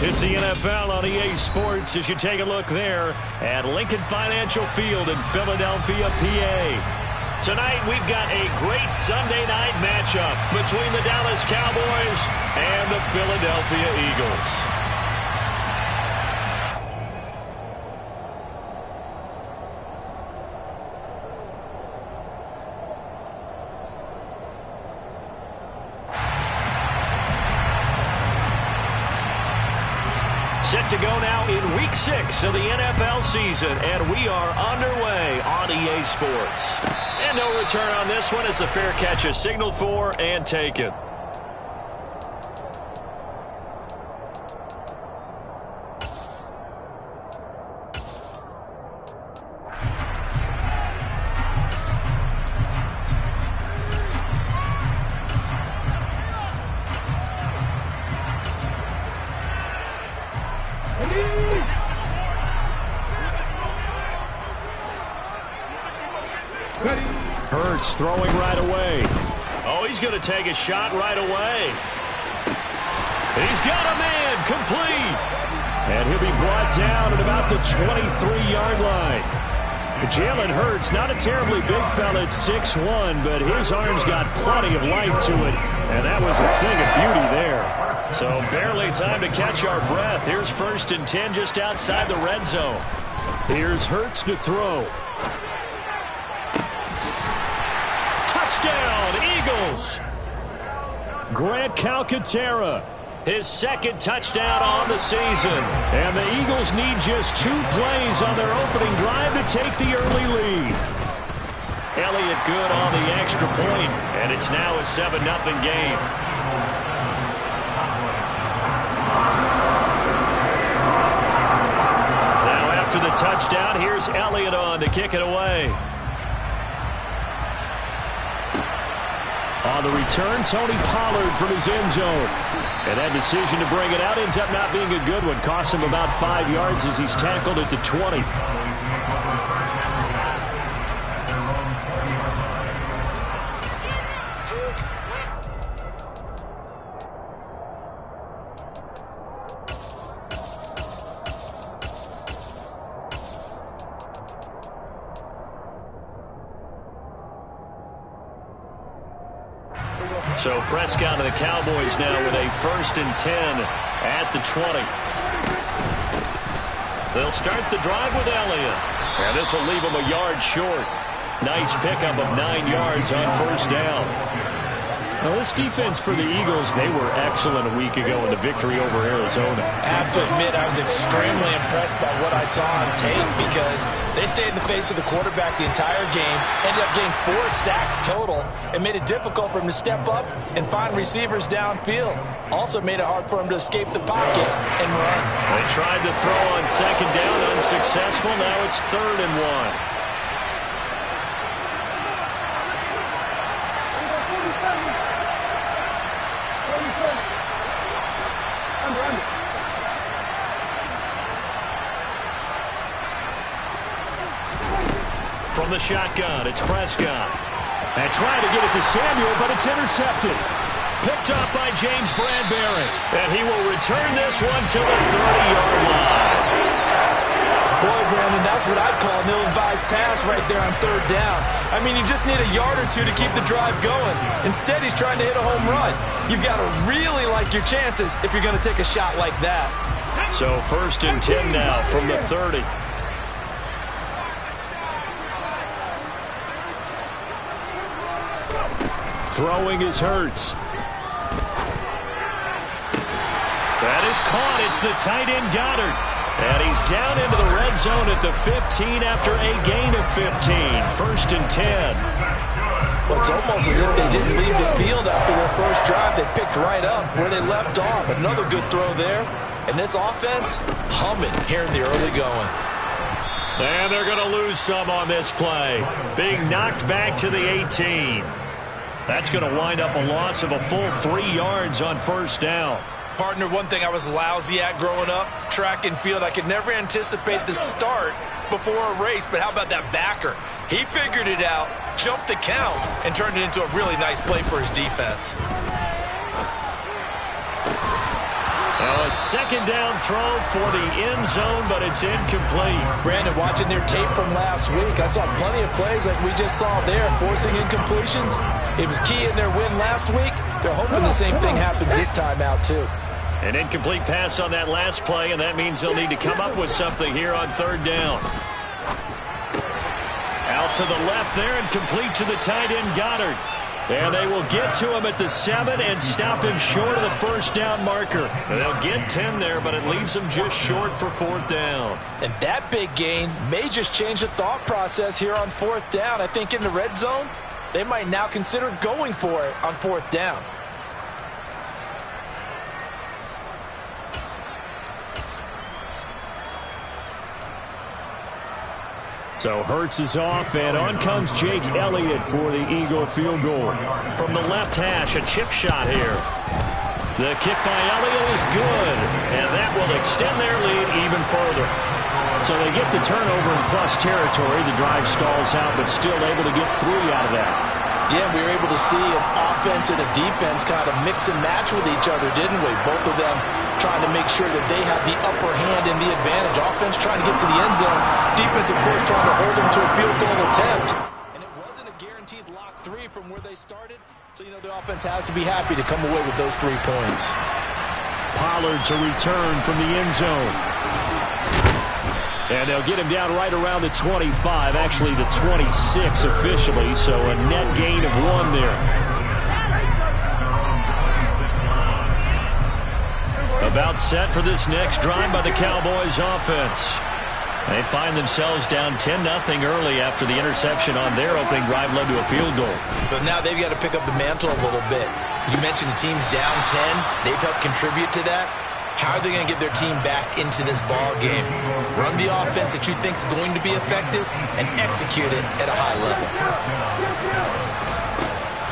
It's the NFL on EA Sports as you take a look there at Lincoln Financial Field in Philadelphia, PA. Tonight we've got a great Sunday night matchup between the Dallas Cowboys and the Philadelphia Eagles. Set to go now in Week 6 of the NFL season, and we are underway on EA Sports. And no return on this one as the fair catch is signaled for and taken. Hurts throwing right away. Oh, he's going to take a shot right away. He's got a man complete. And he'll be brought down at about the 23-yard line. Jalen Hurts, not a terribly big fella at 6'1", but his arm's got plenty of life to it. And that was a thing of beauty there. So barely time to catch our breath. Here's 1st and 10 just outside the red zone. Here's Hurts to throw. Touchdown, Eagles! Grant Calcaterra, his 2nd touchdown on the season. And the Eagles need just 2 plays on their opening drive to take the early lead. Elliott good on the extra point, and it's now a 7-0 game. Now after the touchdown, here's Elliott on to kick it away. On the return, Tony Pollard from his end zone. And that decision to bring it out ends up not being a good one. Cost him about 5 yards as he's tackled at the 20. So Prescott and the Cowboys now with a 1st and 10 at the 20. They'll start the drive with Elliott. And this will leave him a yard short. Nice pickup of 9 yards on 1st down. Now this defense for the Eagles, they were excellent a week ago in the victory over Arizona. I have to admit, I was extremely impressed by what I saw on tape because they stayed in the face of the quarterback the entire game, ended up getting 4 sacks total, and made it difficult for him to step up and find receivers downfield. Also made it hard for him to escape the pocket and run. They tried to throw on 2nd down, unsuccessful. Now it's 3rd and 1. From the shotgun, it's Prescott. And trying to get it to Samuel, but it's intercepted. Picked up by James Bradbury. And he will return this one to the 30-yard line. Boy, Brandon, that's what I'd call an ill-advised pass right there on 3rd down. I mean, you just need a yard or 2 to keep the drive going. Instead, he's trying to hit a home run. You've got to really like your chances if you're going to take a shot like that. So 1st and 10 now from the 30. Throwing is Hurts. That is caught. It's the tight end Goddard. And he's down into the red zone at the 15 after a gain of 15. 1st and 10. Well, it's almost as if they didn't leave the field after their first drive. They picked right up where they left off. Another good throw there. And this offense, humming here in the early going. And they're going to lose some on this play. Being knocked back to the 18. That's going to wind up a loss of a full 3 yards on 1st down. Partner, one thing I was lousy at growing up, track and field, I could never anticipate the start before a race, but how about that backer? He figured it out, jumped the count, and turned it into a really nice play for his defense. Well, A second down throw for the end zone, but it's incomplete. Brandon, watching their tape from last week, I saw plenty of plays like we just saw there, forcing incompletions. It was key in their win last week. They're hoping the same thing happens this time out, too. An incomplete pass on that last play, and that means they'll need to come up with something here on third down. Out to the left there and complete to the tight end, Goddard. And they will get to him at the 7 and stop him short of the first down marker. They'll get 10 there, but it leaves them just short for fourth down. And that big gain may just change the thought process here on fourth down. I think in the red zone, they might now consider going for it on fourth down. So Hurts is off, and on comes Jake Elliott for the Eagle field goal. From the left hash, a chip shot here. The kick by Elliott is good, and that will extend their lead even further. So they get the turnover in plus territory. The drive stalls out, but still able to get 3 out of that. Yeah, we were able to see an offense and a defense kind of mix and match with each other, didn't we? Both of them trying to make sure that they have the upper hand and the advantage. Offense trying to get to the end zone. Defense, of course, trying to hold them to a field goal attempt. And it wasn't a guaranteed lock 3 from where they started. So, you know, the offense has to be happy to come away with those 3 points. Pollard to return from the end zone. And they'll get him down right around the 25, actually the 26 officially, so a net gain of 1 there. About set for this next drive by the Cowboys offense. They find themselves down 10-0 early after the interception on their opening drive led to a field goal. So now they've got to pick up the mantle a little bit. You mentioned the team's down 10. They've helped contribute to that. How are they going to get their team back into this ball game? Run the offense that you think is going to be effective and execute it at a high level.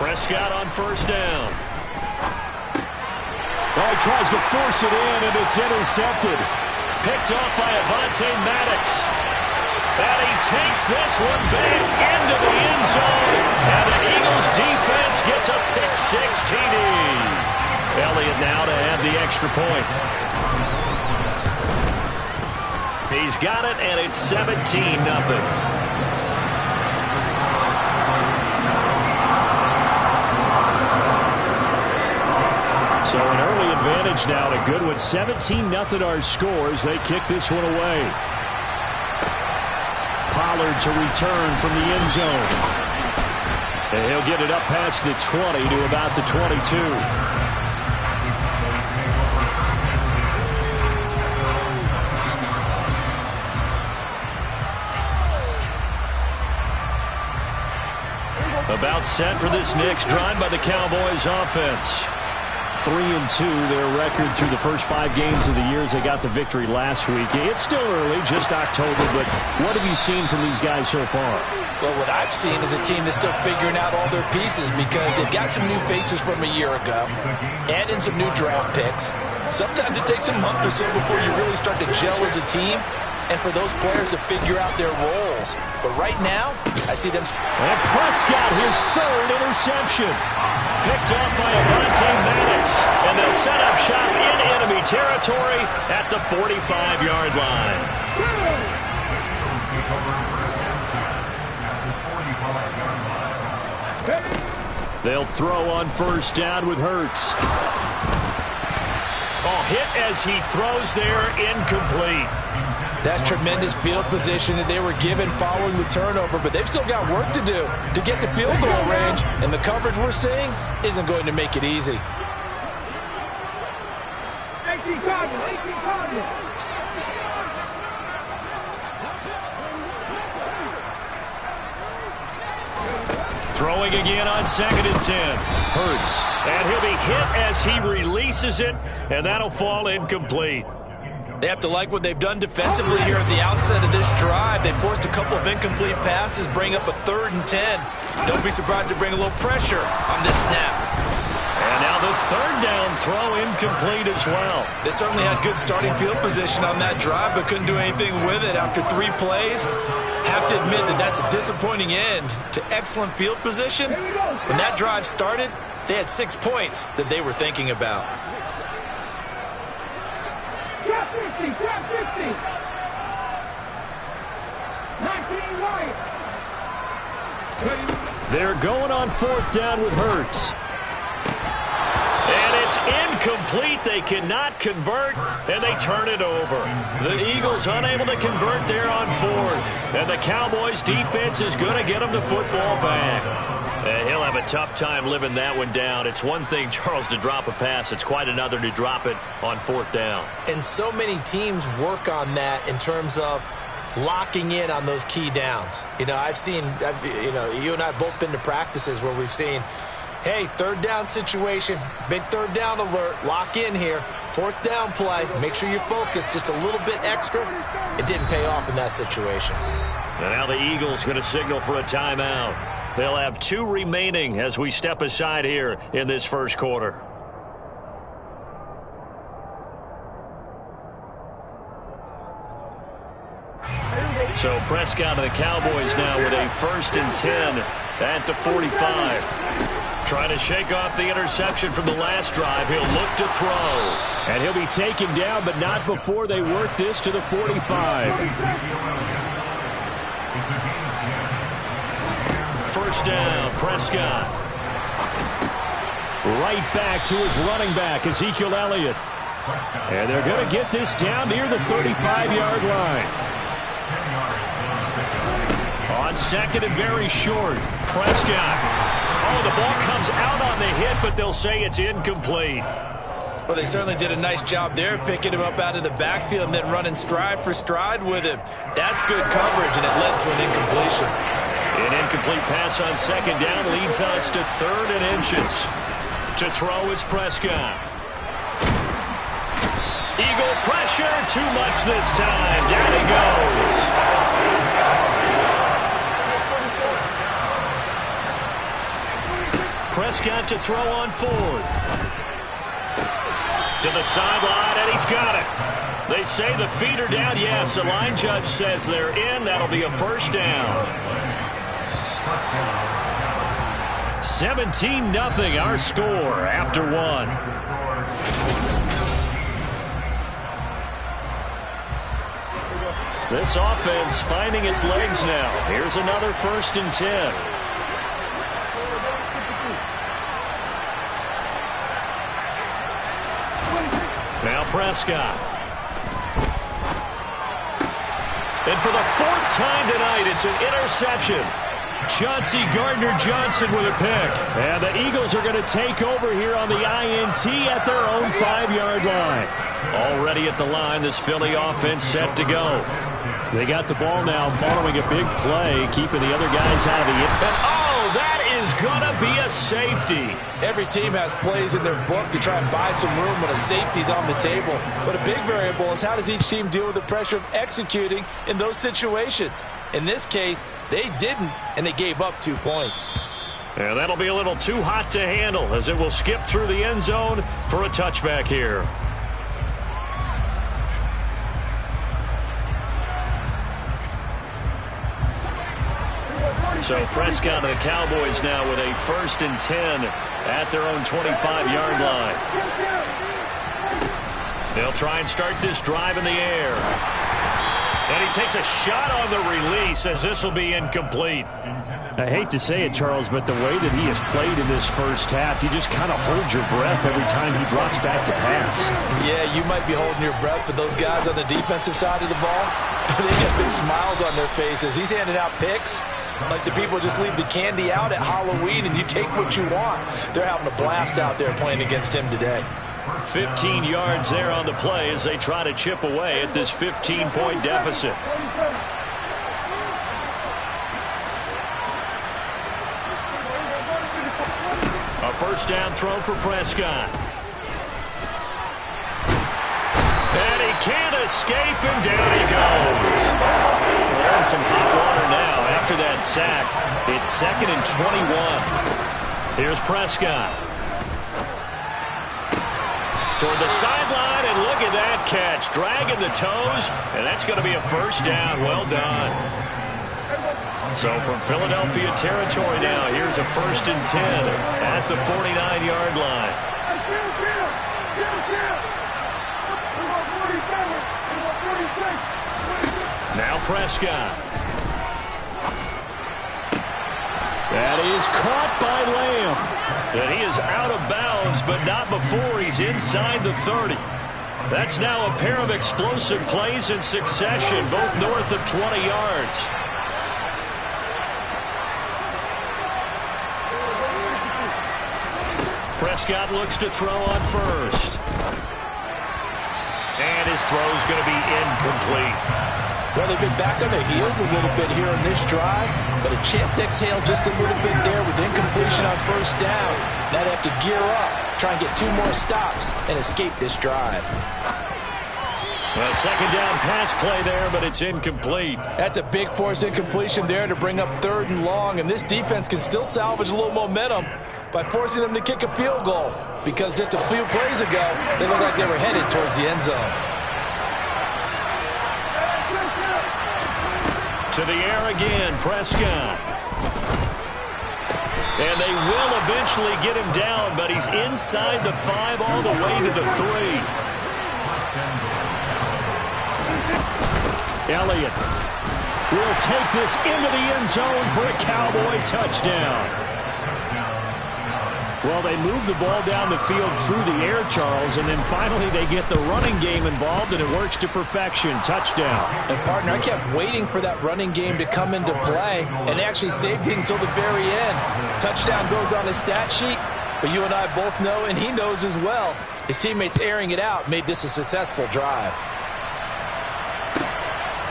Prescott on first down. Well, he tries to force it in, and it's intercepted. Picked off by Avonte Maddox. And he takes this one back into the end zone. And the Eagles defense gets a pick-6 TD. Elliott now to have the extra point. He's got it, and it's 17-0. So an early advantage now, and a good one. 17-0 our scores. They kick this one away. Pollard to return from the end zone. And he'll get it up past the 20 to about the 22. About set for this next drive by the Cowboys offense. 3-2 their record through the first 5 games of the year as they got the victory last week. It's still early, just October, but what have you seen from these guys so far? Well, what I've seen is a team that's still figuring out all their pieces because they've got some new faces from a year ago, add in some new draft picks. Sometimes it takes a month or so before you really start to gel as a team and for those players to figure out their roles. But right now, I see them. And Prescott, his 3rd interception. Picked off by Avonte Maddox. And they'll set up shop in enemy territory at the 45-yard line. They'll throw on first down with Hurts. Oh, hit as he throws there, incomplete. That's tremendous field position that they were given following the turnover, but they've still got work to do to get the field goal range, and the coverage we're seeing isn't going to make it easy. Throwing again on 2nd and 10. Hurts, and he'll be hit as he releases it, and that'll fall incomplete. They have to like what they've done defensively here at the outset of this drive. They forced a couple of incomplete passes, bring up a 3rd and 10. Don't be surprised to bring a little pressure on this snap. And now the 3rd down throw incomplete as well. They certainly had good starting field position on that drive, but couldn't do anything with it after 3 plays. Have to admit that that's a disappointing end to excellent field position. When that drive started, they had 6 points that they were thinking about. Trap 50, trap 50. 19 right. They're going on fourth down with Hurts. And it's incomplete. They cannot convert, and they turn it over. The Eagles unable to convert there on fourth. And the Cowboys' defense is going to get them the football back. And he'll have a tough time living that one down. It's one thing, Charles, to drop a pass. It's quite another to drop it on fourth down. And so many teams work on that in terms of locking in on those key downs. You know, you and I have both been to practices where we've seen, hey, third down situation, big third down alert, lock in here, fourth down play, make sure you focus just a little bit extra. It didn't pay off in that situation. And now the Eagles going to signal for a timeout. They'll have 2 remaining as we step aside here in this first quarter. So Prescott and the Cowboys now with a 1st and 10 at the 45. Trying to shake off the interception from the last drive. He'll look to throw. And he'll be taken down, but not before they work this to the 45. First down, Prescott. Right back to his running back, Ezekiel Elliott. And they're going to get this down near the 35-yard line. On second and very short, Prescott. Oh, the ball comes out on the hit, but they'll say it's incomplete. Well, they certainly did a nice job there, picking him up out of the backfield and then running stride for stride with him. That's good coverage, and it led to an incompletion. An incomplete pass on second down leads us to 3rd and inches. To throw is Prescott. Eagle pressure, too much this time. Down he goes. Prescott to throw on 4th. To the sideline, and he's got it. They say the feet are down. Yes, the line judge says they're in. That'll be a first down. 17-0 our score after 1. This offense finding its legs now. Here's another 1st and 10. Now Prescott. And for the 4th time tonight, it's an interception. Chauncey Gardner-Johnson with a pick. And the Eagles are going to take over here on the INT at their own 5-yard line. Already at the line, this Philly offense set to go. They got the ball now following a big play, keeping the other guys out of the impact. Oh, that is going to be a safety. Every team has plays in their book to try and buy some room when a safety's on the table. But a big variable is how does each team deal with the pressure of executing in those situations? In this case, they didn't, and they gave up 2 points. And that'll be a little too hot to handle as it will skip through the end zone for a touchback here. So Prescott and the Cowboys now with a 1st and 10 at their own 25-yard line. They'll try and start this drive in the air. And he takes a shot on the release as this will be incomplete. I hate to say it, Charles, but the way that he has played in this first half, you just kind of hold your breath every time he drops back to pass. Yeah, you might be holding your breath, but those guys on the defensive side of the ball, they got big smiles on their faces. He's handing out picks like the people just leave the candy out at Halloween and you take what you want. They're having a blast out there playing against him today. 15 yards there on the play as they try to chip away at this 15-point deficit. A first down throw for Prescott. And he can't escape, and down he goes. We're in some hot water now after that sack. It's 2nd and 21. Here's Prescott. Toward the sideline, and look at that catch. Dragging the toes, and that's going to be a first down. Well done. So from Philadelphia territory now, here's a 1st and 10 at the 49-yard line. Prescott. That is caught by Lamb. And he is out of bounds, but not before he's inside the 30. That's now a pair of explosive plays in succession, both north of 20 yards. Prescott looks to throw on first. And his throw's going to be incomplete. Well, they've been back on their heels a little bit here in this drive, but a chance to exhale just a little bit there with incompletion on first down. Now they have to gear up, try and get 2 more stops, and escape this drive. A second down pass play there, but it's incomplete. That's a big force incompletion there to bring up 3rd and long, and this defense can still salvage a little momentum by forcing them to kick a field goal, because just a few plays ago, they looked like they were headed towards the end zone. To the air again, Prescott. And they will eventually get him down, but he's inside the 5 all the way to the 3. Elliott will take this into the end zone for a Cowboy touchdown. Well, they move the ball down the field through the air, Charles, and then finally they get the running game involved, and it works to perfection. Touchdown. And, partner, I kept waiting for that running game to come into play, and actually saved it until the very end. Touchdown goes on his stat sheet, but you and I both know, and he knows as well, his teammates airing it out made this a successful drive.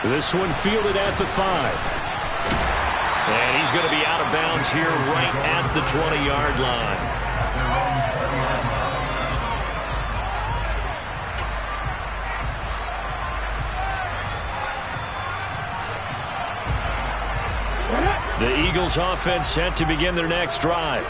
This one fielded at the 5. And he's going to be out of bounds here right at the 20-yard line. The Eagles offense set to begin their next drive.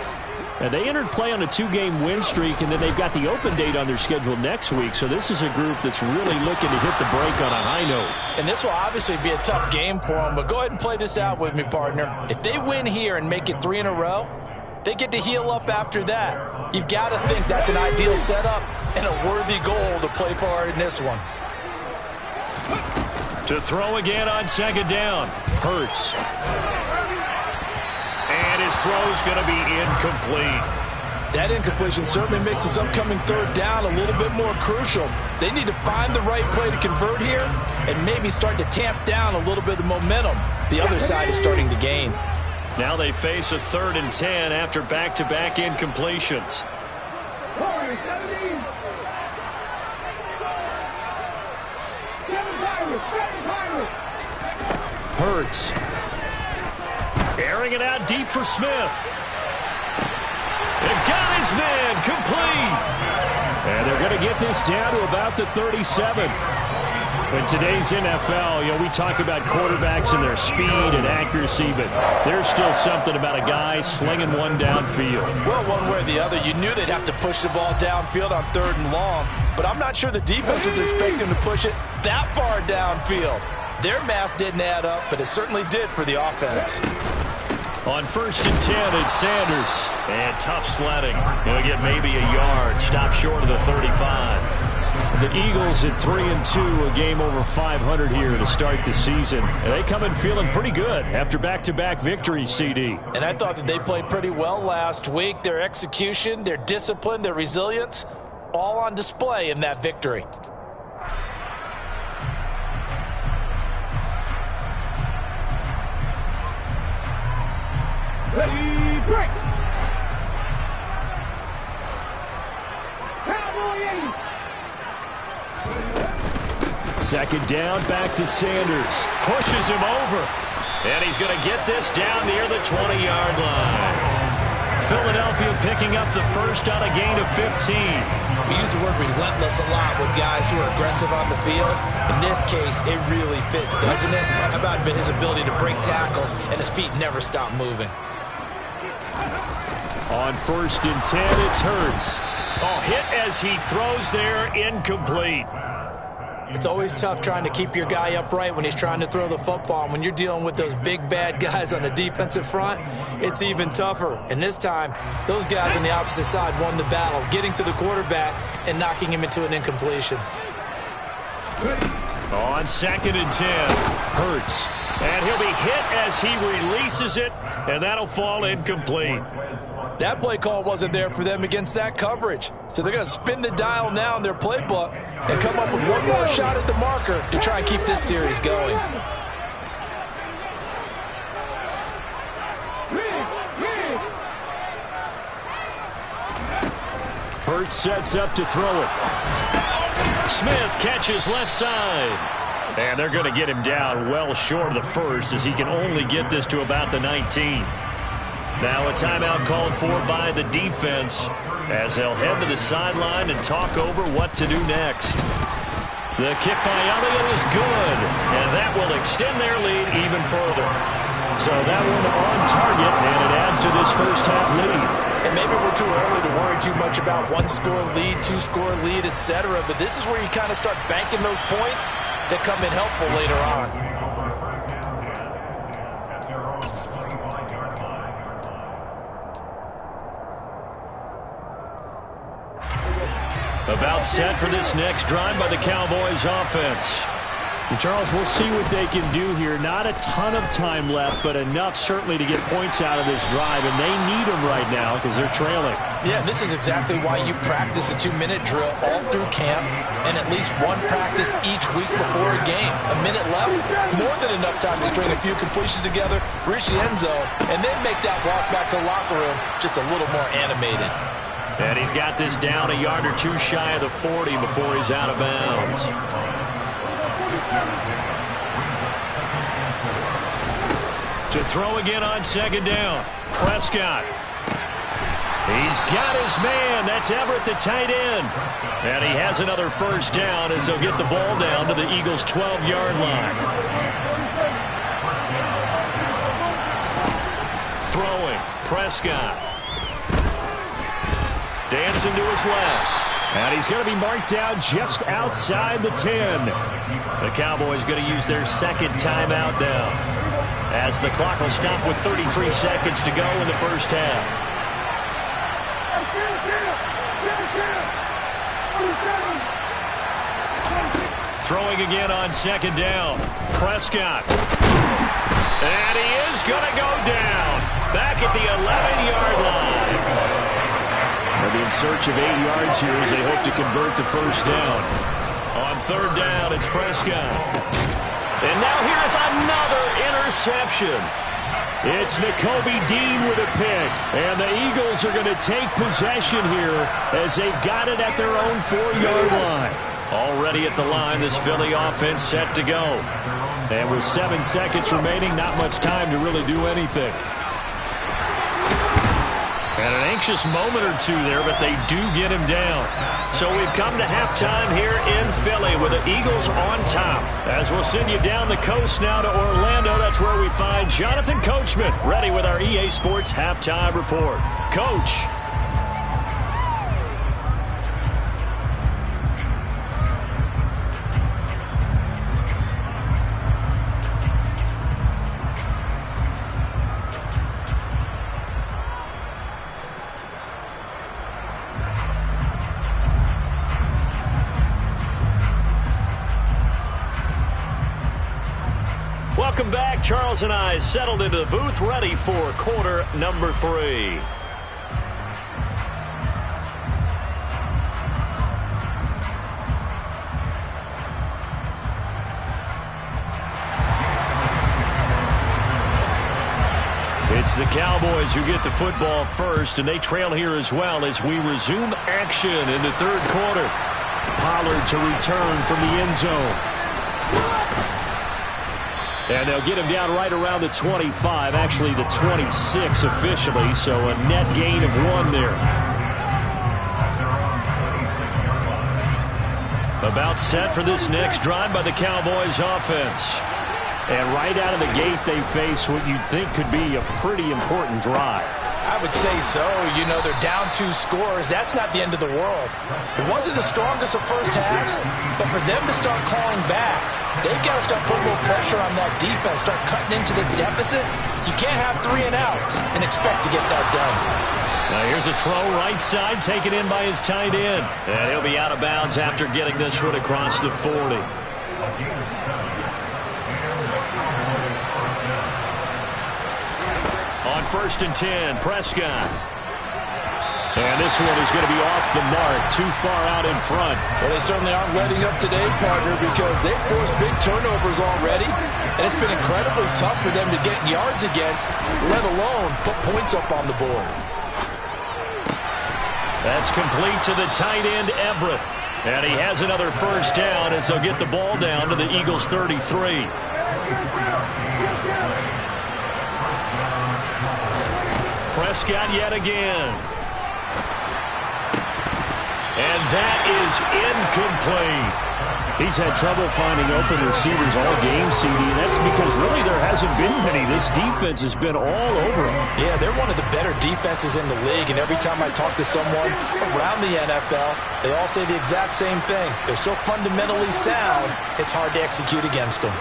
And they entered play on a 2-game win streak, and then they've got the open date on their schedule next week. So this is a group that's really looking to hit the break on a high note. And this will obviously be a tough game for them, but go ahead and play this out with me, partner. If they win here and make it 3 in a row, they get to heal up after that. You've got to think that's an ideal setup and a worthy goal to play for in this one. To throw again on second down. Hurts. And his throw's going to be incomplete. That incompletion certainly makes this upcoming 3rd down a little bit more crucial. They need to find the right play to convert here and maybe start to tamp down a little bit of the momentum the other side is starting to gain. Now they face a 3rd and 10 after back-to-back incompletions. Hurts. Airing it out deep for Smith. They've got his man complete. And they're going to get this down to about the 37. In today's NFL, we talk about quarterbacks and their speed and accuracy, but there's still something about a guy slinging one downfield. Well, one way or the other, you knew they'd have to push the ball downfield on 3rd and long, but I'm not sure the defense was expecting to push it that far downfield. Their math didn't add up, but it certainly did for the offense. On 1st and 10, it's Sanders. And tough sledding. He'll get maybe a yard. Stop short of the 35. The Eagles at 3-2, a game over 500 here to start the season. And they come in feeling pretty good after back-to-back victories, CD. And I thought that they played pretty well last week. Their execution, their discipline, their resilience, all on display in that victory. Ready, break! Cowboy 80! Second down, back to Sanders. Pushes him over. And he's going to get this down near the 20-yard line. Philadelphia picking up the first on a gain of 15. We use the word relentless a lot with guys who are aggressive on the field. In this case, it really fits, doesn't it? How about his ability to break tackles and his feet never stop moving? On 1st and 10, it's Hurts. Oh, hit as he throws there, incomplete. It's always tough trying to keep your guy upright when he's trying to throw the football. When you're dealing with those big, bad guys on the defensive front, it's even tougher. And this time, those guys on the opposite side won the battle, getting to the quarterback and knocking him into an incompletion. On 2nd and 10, Hurts. And he'll be hit as he releases it, and that'll fall incomplete. That play call wasn't there for them against that coverage. So they're going to spin the dial now in their playbook and come up with one more shot at the marker to try and keep this series going. Hurts sets up to throw it. Smith catches left side. And they're going to get him down well short of the first, as he can only get this to about the 19. Now a timeout called for by the defense, as they'll head to the sideline and talk over what to do next. The kick by Elliott is good, and that will extend their lead even further. So that one on target, and it adds to this first half lead. And maybe we're too early to worry too much about one-score lead, two-score lead, etc. But this is where you kind of start banking those points that come in helpful later on. About set for this next drive by the Cowboys offense. And Charles, we'll see what they can do here. Not a ton of time left, but enough certainly to get points out of this drive, and they need them right now because they're trailing. Yeah, this is exactly why you practice a 2-minute drill all through camp and at least one practice each week before a game. A minute left, more than enough time to string a few completions together, reach the end zone, and then make that walk back to the locker room just a little more animated. And he's got this down a yard or two shy of the 40 before he's out of bounds. To throw again on 2nd down. Prescott. He's got his man. That's Everett, the tight end. And he has another first down as they'll get the ball down to the Eagles' 12-yard line. Throwing. Prescott. Dancing to his left. And he's going to be marked down just outside the 10. The Cowboys going to use their second timeout now, as the clock will stop with 33 seconds to go in the first half. Throwing again on 2nd down. Prescott. And he is going to go down. Back at the 11-yard line. They'll be in search of 8 yards here as they hope to convert the first down. On 3rd down, it's Prescott. And now here's another interception. It's Nakobe Dean with a pick. And the Eagles are going to take possession here as they've got it at their own 4-yard line. Already at the line, this Philly offense set to go. And with 7 seconds remaining, not much time to really do anything. And an anxious moment or two there, but they do get him down. So we've come to halftime here in Philly with the Eagles on top. As we'll send you down the coast now to Orlando, that's where we find Jonathan Coachman ready with our EA Sports Halftime Report. Coach. Welcome back. Charles and I settled into the booth, ready for quarter number 3. It's the Cowboys who get the football first, and they trail here as well as we resume action in the 3rd quarter. Pollard to return from the end zone. And they'll get him down right around the 25, actually the 26 officially, so a net gain of 1 there. About set for this next drive by the Cowboys offense. And right out of the gate, they face what you'd think could be a pretty important drive. I would say so. You know, they're down 2 scores. That's not the end of the world. It wasn't the strongest of first halves, but for them to start clawing back, they've got to start putting a little pressure on that defense, start cutting into this deficit. You can't have 3 and outs and expect to get that done. Now here's a throw right side, taken in by his tight end. And he'll be out of bounds after getting this one across the 40. On 1st and 10, Prescott. And this one is going to be off the mark, too far out in front. Well, they certainly aren't letting up today, partner, because they've forced big turnovers already, and it's been incredibly tough for them to get yards against, let alone put points up on the board. That's complete to the tight end, Everett. And he has another first down as they'll get the ball down to the Eagles' 33. Prescott yet again. And that is incomplete. He's had trouble finding open receivers all game, CD, and that's because really there hasn't been many. This defense has been all over him. Yeah, they're one of the better defenses in the league, and every time I talk to someone around the NFL, they all say the exact same thing. They're so fundamentally sound, it's hard to execute against them.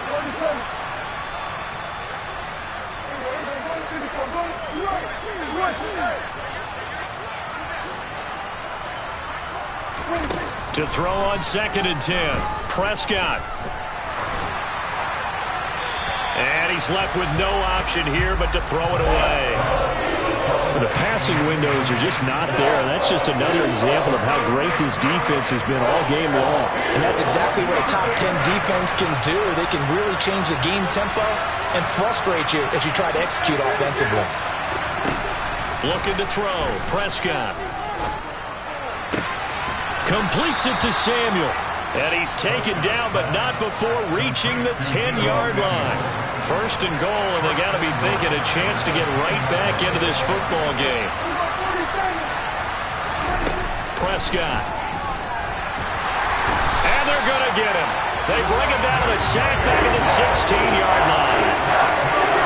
To throw on 2nd and 10, Prescott. And he's left with no option here but to throw it away. The passing windows are just not there, and that's just another example of how great this defense has been all game long. And that's exactly what a top 10 defense can do. They can really change the game tempo and frustrate you as you try to execute offensively. Looking to throw, Prescott. Completes it to Samuel. And he's taken down, but not before reaching the 10-yard line. 1st and goal, and they got to be thinking a chance to get right back into this football game. Prescott. And they're going to get him. They bring him down to the sack back at the 16-yard line.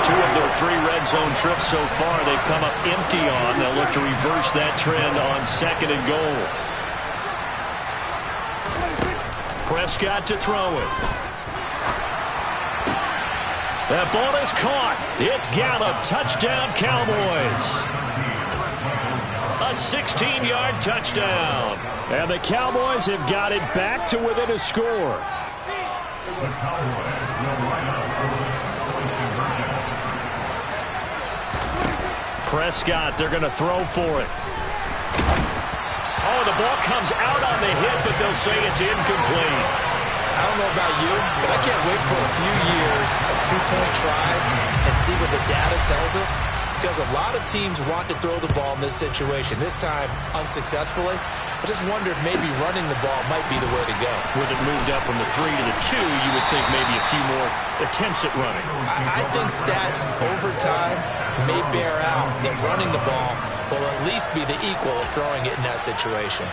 2 of their 3 red zone trips so far they've come up empty on. They'll look to reverse that trend on 2nd and goal. Prescott to throw it. That ball is caught. It's Gallup. Touchdown, Cowboys. A 16-yard touchdown. And the Cowboys have got it back to within a score. Prescott, they're going to throw for it. Oh, the ball comes out on the hit, but they'll say it's incomplete. I don't know about you, but I can't wait for a few years of 2-point tries and see what the data tells us, because a lot of teams want to throw the ball in this situation. This time, unsuccessfully. I just wonder if maybe running the ball might be the way to go. With it moved up from the 3 to the 2, you would think maybe a few more attempts at running. I think stats over time may bear out that running the ball will at least be the equal of throwing it in that situation.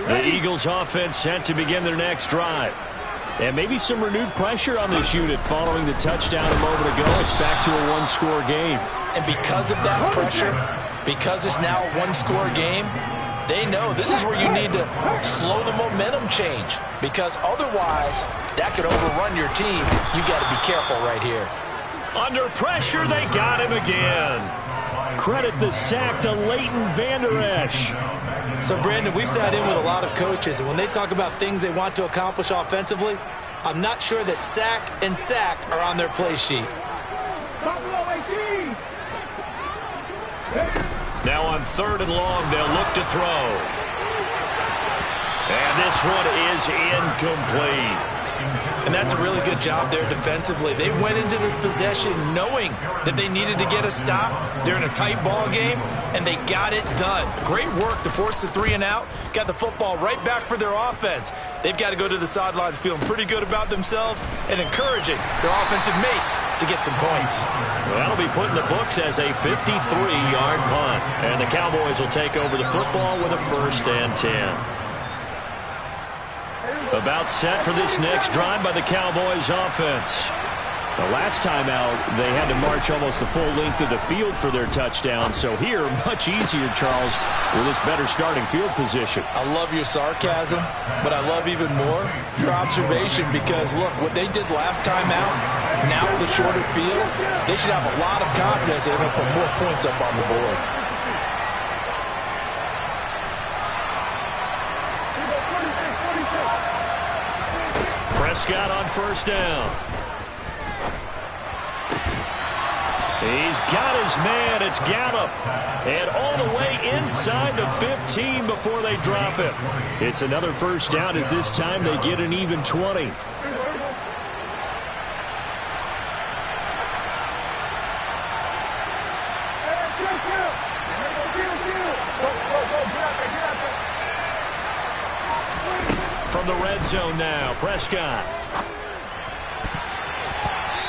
The Eagles offense set to begin their next drive. And maybe some renewed pressure on this unit following the touchdown a moment ago. It's back to a 1-score game. And because of that pressure, because it's now a 1-score game, they know this is where you need to slow the momentum change, because otherwise that could overrun your team. You got to be careful right here. Under pressure, they got him again. Credit the sack to Leighton Vander Esch. So, Brandon, we sat in with a lot of coaches, and when they talk about things they want to accomplish offensively, I'm not sure that sack and sack are on their play sheet. Now on 3rd and long, they'll look to throw. And this one is incomplete. And that's a really good job there defensively. They went into this possession knowing that they needed to get a stop. They're in a tight ball game, and they got it done. Great work to force the 3 and out. Got the football right back for their offense. They've got to go to the sidelines feeling pretty good about themselves and encouraging their offensive mates to get some points. Well, that'll be put in the books as a 53-yard punt. And the Cowboys will take over the football with a 1st and 10. About set for this next drive by the Cowboys offense. The last time out, they had to march almost the full length of the field for their touchdown. So here, much easier, Charles, with this better starting field position. I love your sarcasm, but I love even more your observation, because, look, what they did last time out, now with a shorter field, they should have a lot of confidence they're going to put more points up on the board. Prescott on first down. He's got his man. It's Gallup. And all the way inside the 15 before they drop him. It's another first down as this time they get an even 20. From the red zone now, Prescott.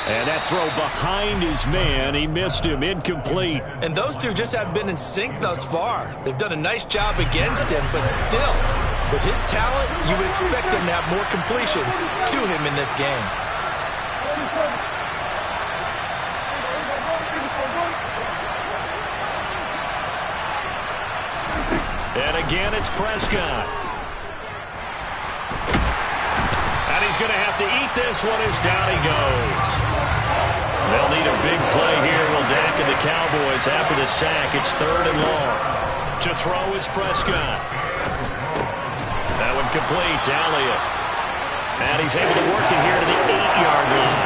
And that throw behind his man, he missed him, incomplete. And those two just haven't been in sync thus far. They've done a nice job against him, but still, with his talent, you would expect him to have more completions to him in this game. And again, it's Prescott. And he's going to have to eat this one as down he goes. They'll need a big play here. Will Dak and the Cowboys after the sack. It's 3rd and long. To throw is Prescott. That one complete to Elliott. And he's able to work it here to the 8-yard line.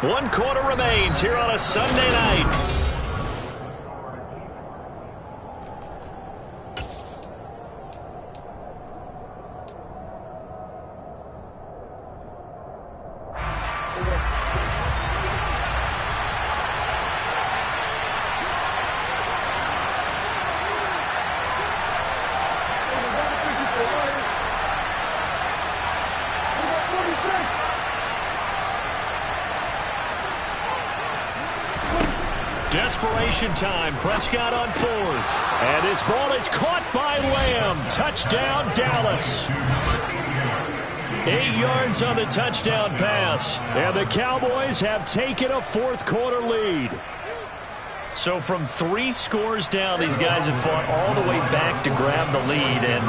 One quarter remains here on a Sunday night. Desperation time. Prescott on 4th. And this ball is caught by Lamb. Touchdown, Dallas. 8 yards on the touchdown pass. And the Cowboys have taken a 4th quarter lead. So from 3 scores down, these guys have fought all the way back to grab the lead. And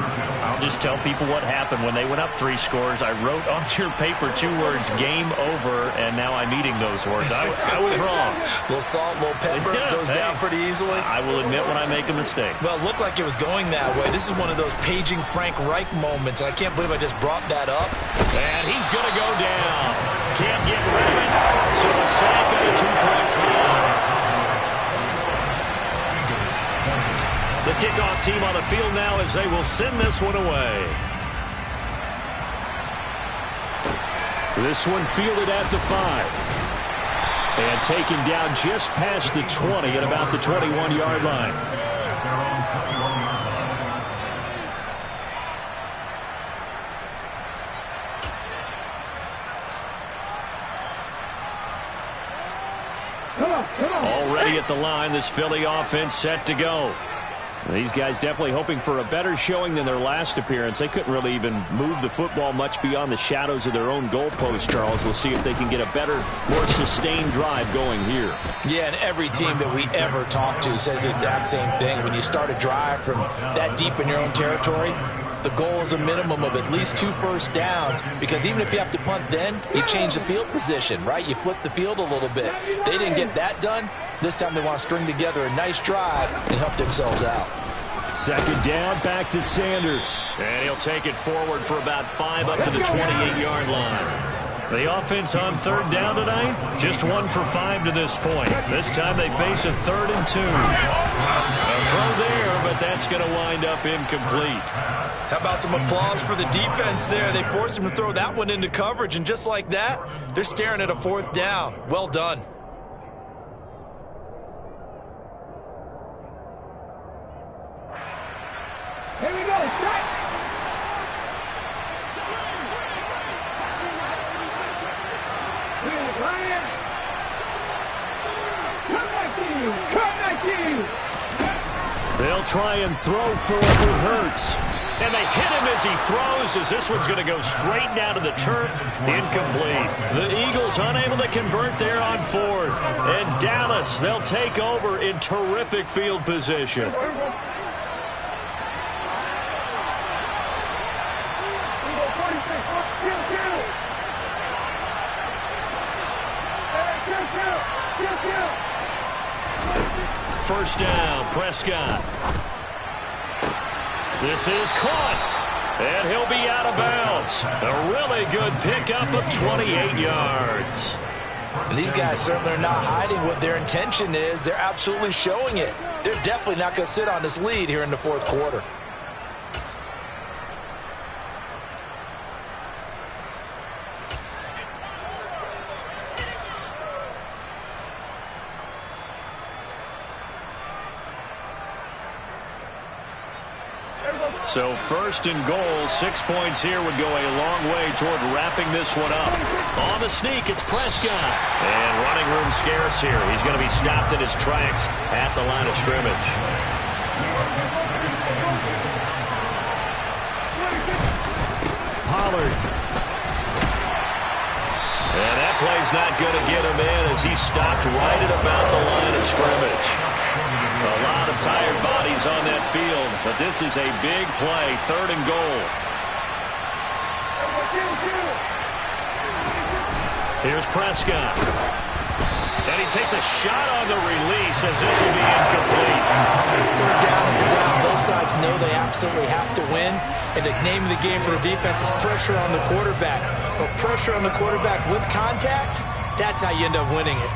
I'll just tell people what happened when they went up 3 scores. I wrote on your paper 2 words, game over, and now I'm eating those words. I was wrong. A little salt, a little pepper, goes down pretty easily. I will admit when I make a mistake. Well, it looked like it was going that way. This is one of those paging Frank Reich moments, and I can't believe I just brought that up. And he's going to go down. Can't get rid of it. So a sack on a 2-point try. The kickoff team on the field now as they will send this one away. This one fielded at the 5. And taken down just past the 20 at about the 21-yard line. Already at the line, this Philly offense set to go. These guys definitely hoping for a better showing than their last appearance. They couldn't really even move the football much beyond the shadows of their own goalpost, Charles. We'll see if they can get a better, more sustained drive going here. Yeah, and every team that we ever talk to says the exact same thing. When you start a drive from that deep in your own territory, the goal is a minimum of at least 2 first downs, because even if you have to punt then, you change the field position, right? You flip the field a little bit. They didn't get that done. This time they want to string together a nice drive and help themselves out. 2nd down, back to Sanders. And he'll take it forward for about 5 up to the 28-yard line. The offense on 3rd down tonight, just 1 for 5 to this point. This time they face a 3rd and 2. A throw there, but that's going to wind up incomplete. How about some applause for the defense there? They forced him to throw that one into coverage, and just like that, they're staring at a 4th down. Well done. Here we go, strike! Here's Ryan! Come back to you! Come back to you! They'll try and throw for Hurts. And they hit him as he throws, as this one's going to go straight down to the turf. Incomplete. The Eagles unable to convert there on 4th. And Dallas, they'll take over in terrific field position. first down. Prescott. This is caught, and he'll be out of bounds. A really good pickup of 28 yards. These guys certainly are not hiding what their intention is. They're absolutely showing it. They're definitely not going to sit on this lead here in the fourth quarter. So first and goal, 6 points here would go a long way toward wrapping this one up. On the sneak, it's Prescott. And running room scarce here. He's going to be stopped in his tracks at the line of scrimmage. Pollard. And that play's not going to get him in as he stopped right at about the line of scrimmage. A lot of tired bodies on that field, but this is a big play, third and goal. Here's Prescott. And he takes a shot on the release as this will be incomplete. Third down is the down. Both sides know they absolutely have to win. And the name of the game for the defense is pressure on the quarterback. But pressure on the quarterback with contact, that's how you end up winning it.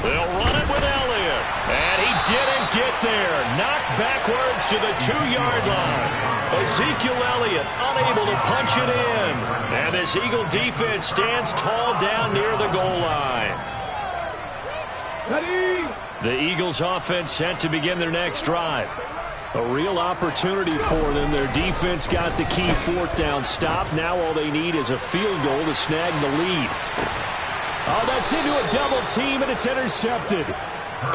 They'll run it with Elliott. And he didn't get there. Knocked backwards to the 2-yard line. Ezekiel Elliott unable to punch it in. And this Eagle defense stands tall down near the goal line. The Eagles offense set to begin their next drive. A real opportunity for them. Their defense got the key fourth down stop. Now all they need is a field goal to snag the lead. Oh, that's into a double team, and it's intercepted.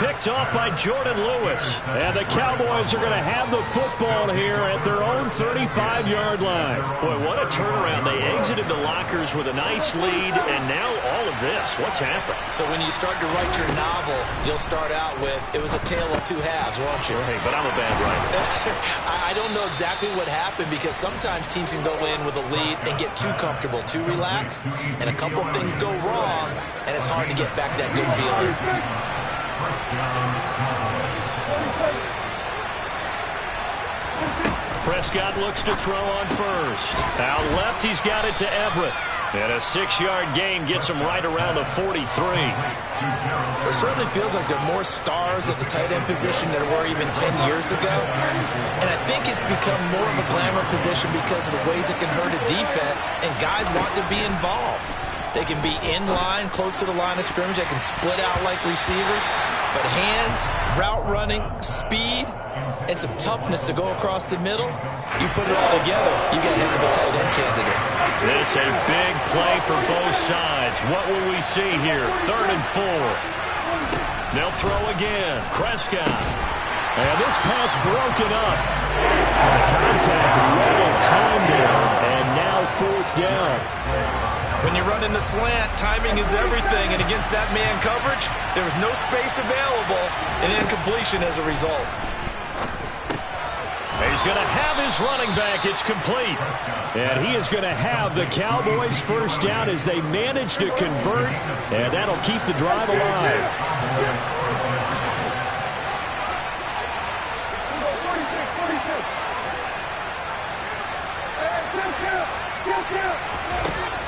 Picked off by Jordan Lewis. And the Cowboys are going to have the football here at their own 35-yard line. Boy, what a turnaround. They exited the lockers with a nice lead, and now all of this. What's happened? So when you start to write your novel, you'll start out with, it was a tale of two halves, won't you? Hey, but I'm a bad writer. I don't know exactly what happened because sometimes teams can go in with a lead and get too comfortable, too relaxed, and a couple of things go wrong, and it's hard to get back that good feeling. Prescott looks to throw on first. Out left, he's got it to Everett. And a 6-yard gain gets him right around the 43. It certainly feels like there are more stars at the tight end position than there were even 10 years ago. And I think it's become more of a glamour position because of the ways it can hurt a defense, and guys want to be involved. They can be in line, close to the line of scrimmage. They can split out like receivers. But hands, route running, speed, and some toughness to go across the middle, you put it all together, you get a heck of a tight end candidate. This a big play for both sides. What will we see here? 3rd and 4. They'll throw again. Prescott. And this pass broken up. The contact right on time there. And now 4th down. When you run in the slant, timing is everything. And against that man coverage, there was no space available and incompletion as a result. He's going to have his running back. It's complete. And he is going to have the Cowboys first down as they manage to convert. And that'll keep the drive alive.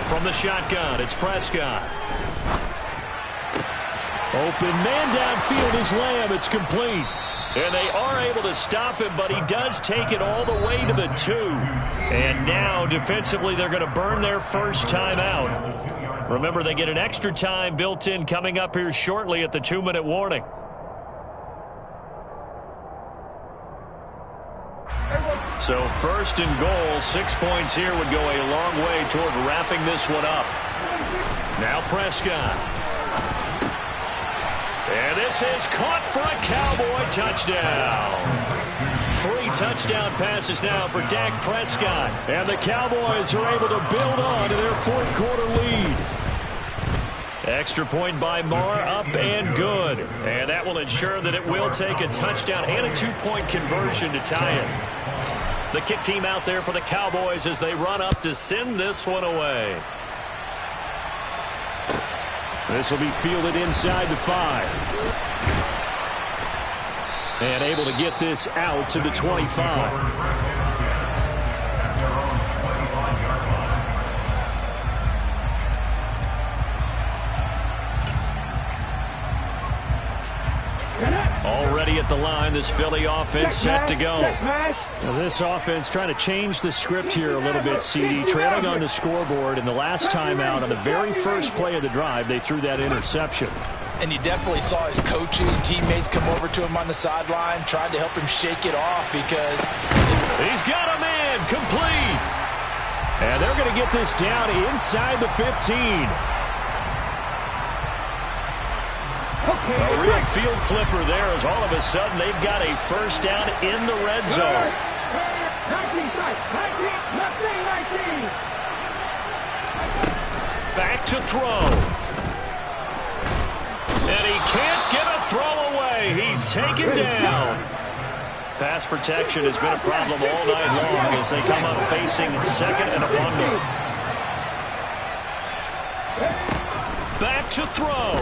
From the shotgun, it's Prescott. Open man downfield is Lamb. It's complete. And they are able to stop him, but he does take it all the way to the 2. And now, defensively, they're going to burn their first time out. Remember, they get an extra time built in coming up here shortly at the 2-minute warning. So 1st and goal, 6 points here would go a long way toward wrapping this one up. Now Prescott. And this is caught for a Cowboy touchdown. 3 touchdown passes now for Dak Prescott. And the Cowboys are able to build on to their fourth quarter lead. Extra point by Marr, up and good. And that will ensure that it will take a touchdown and a 2-point conversion to tie it. The kick team out there for the Cowboys as they run up to send this one away. This will be fielded inside the 5. And able to get this out to the 25. Already at the line, this Philly offense set to go. Now this offense trying to change the script here a little bit, CD. Trailing on the scoreboard, and the last time out on the very first play of the drive, they threw that interception. And you definitely saw his coaches, teammates come over to him on the sideline, tried to help him shake it off because he's got a man complete. And they're going to get this down inside the 15. A real field flipper there as all of a sudden they've got a first down in the red zone. 19. Back to throw. And he can't get a throw away. He's taken down. Pass protection has been a problem all night long as they come up facing second and a bundle. Back to throw.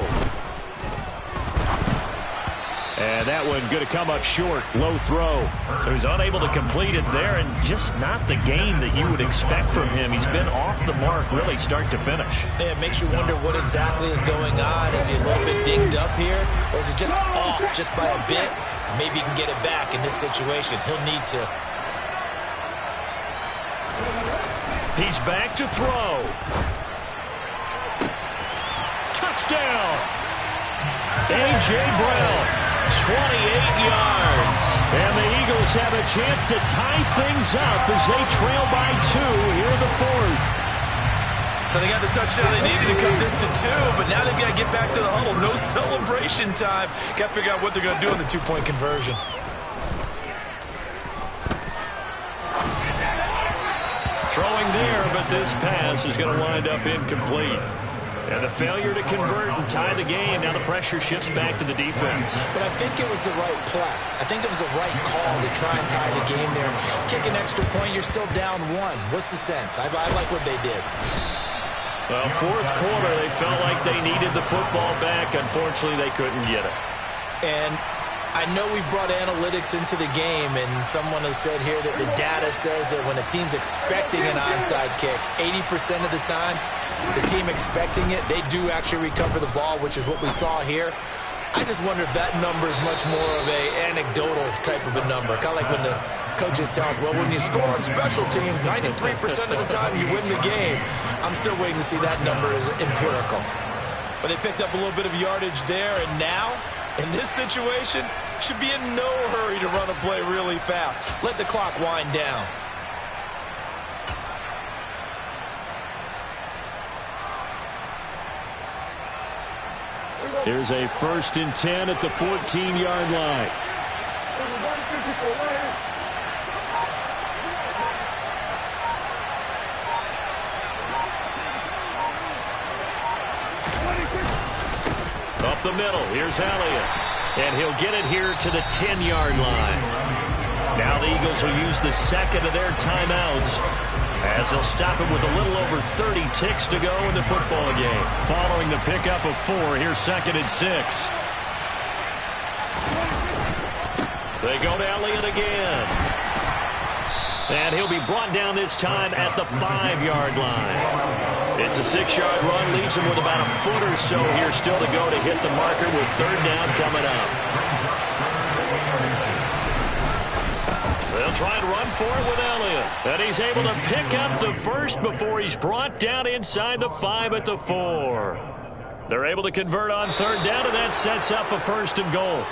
And that one going to come up short. Low throw. So he's unable to complete it there, and just not the game that you would expect from him. He's been off the mark really start to finish. Yeah, it makes you wonder what exactly is going on. Is he a little bit dinged up here, or is it just off just by a bit? Maybe he can get it back in this situation. He'll need to. He's back to throw. Touchdown! A.J. Brown. 28 yards. And the Eagles have a chance to tie things up as they trail by 2 here in the fourth. So they got the touchdown they needed to cut this to 2, but now they've got to get back to the huddle. No celebration time. Got to figure out what they're going to do in the 2-point conversion. Throwing there, but this pass is going to wind up incomplete. And the failure to convert and tie the game. Now the pressure shifts back to the defense. But I think it was the right play. I think it was the right call to try and tie the game there. Kick an extra point, you're still down 1. What's the sense? I like what they did. Well, fourth quarter, they felt like they needed the football back. Unfortunately, they couldn't get it. And I know we brought analytics into the game, and someone has said here that the data says that when a team's expecting an onside kick, 80% of the time, the team expecting it, they do actually recover the ball, which is what we saw here. I just wonder if that number is much more of a anecdotal type of a number. Kind of like when the coaches tell us, well, when you score on special teams, 93% of the time you win the game. I'm still waiting to see that number as empirical. But they picked up a little bit of yardage there, and now, in this situation, should be in no hurry to run a play really fast. Let the clock wind down. Here's a 1st and 10 at the 14-yard line. Up the middle, here's Elliott. And he'll get it here to the 10-yard line. Now the Eagles will use the second of their timeouts as they'll stop it with a little over 30 ticks to go in the football game. Following the pickup of 4, here's 2nd and 6. They go to Elliott again. And he'll be brought down this time at the 5-yard line. It's a 6-yard run, leaves him with about a foot or so here still to go to hit the marker with 3rd down coming up. They'll try and run for it with Elliott. And he's able to pick up the first before he's brought down inside the 5 at the 4. They're able to convert on 3rd down, and that sets up a 1st and goal.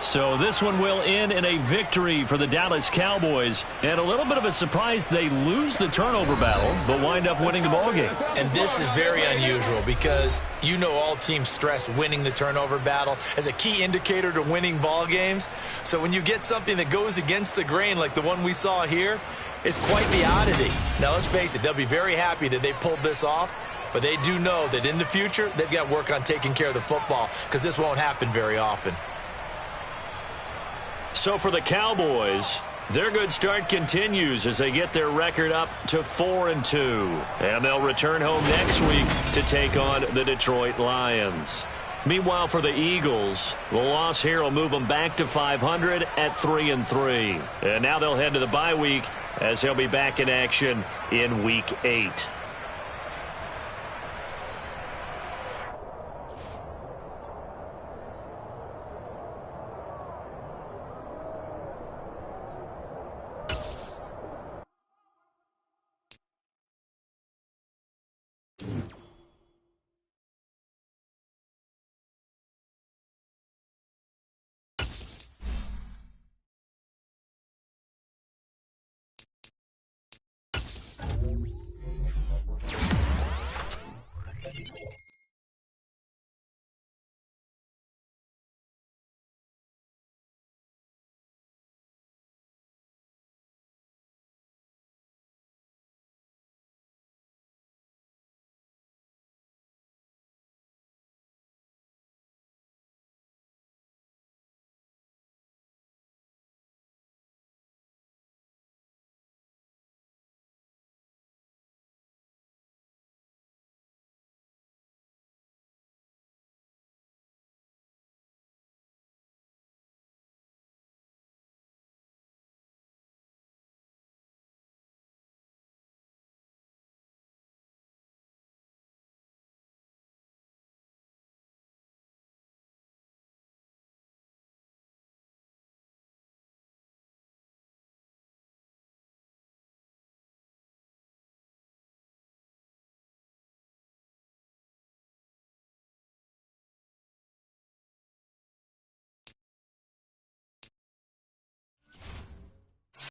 So this one will end in a victory for the Dallas Cowboys. And a little bit of a surprise, they lose the turnover battle, but wind up winning the ballgame. And this is very unusual because you know all teams stress winning the turnover battle as a key indicator to winning ball games. So when you get something that goes against the grain like the one we saw here, it's quite the oddity. Now, let's face it, they'll be very happy that they pulled this off, but they do know that in the future, they've got to work on taking care of the football because this won't happen very often. So for the Cowboys, their good start continues as they get their record up to 4-2. And they'll return home next week to take on the Detroit Lions. Meanwhile, for the Eagles, the loss here will move them back to 500 at 3-3. And now they'll head to the bye week as they'll be back in action in Week 8.